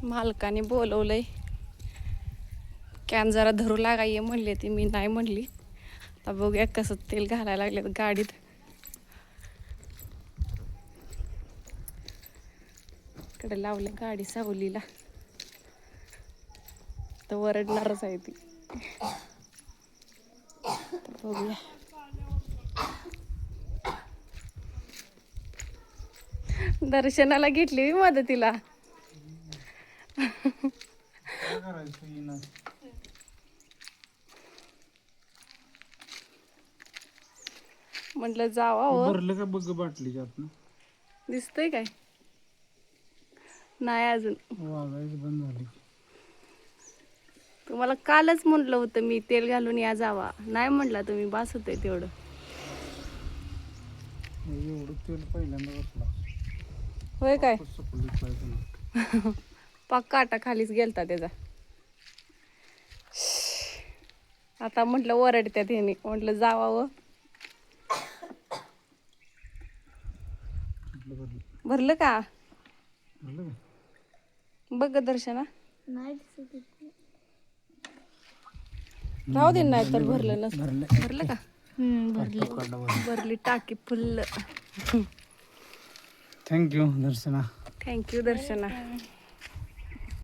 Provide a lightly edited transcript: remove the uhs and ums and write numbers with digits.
मालकाने बोलवलंय, कॅन जरा धरू लागा ये म्हणले ती, मी नाही म्हणली. आता बघूया कसं तेल घालायला लागले गाडीत. इकडे लावलं गाडी सावलीला, तर वरडणारच आहे ती. तर बघूया. दर्शनाला घेतली मदतीला. म्हटलं जावा हो. भरलं का बघ बाटली दिसतंय काय? नाही अजून. वागायचं बंद झाली. तुम्हाला कालच म्हणलं होतं मी तेल घालून या जावा, नाही म्हणला तुम्ही. बास होतंय तेवढं. एवढं तेल पहिल्यांदा बसला. होय काय? सुकली पाक काटा खालीच गेलता त्याचा. आता म्हटलं ओरडत्यात ह्याने, म्हटलं जावा व. भरलं का? बघ दर्शना. नाही राहू दे, नाही तर भरलं नसतं. भरलं का? भरली टाकी फुल्ल. थँक्यू दर्शना. थँक्यू दर्शना.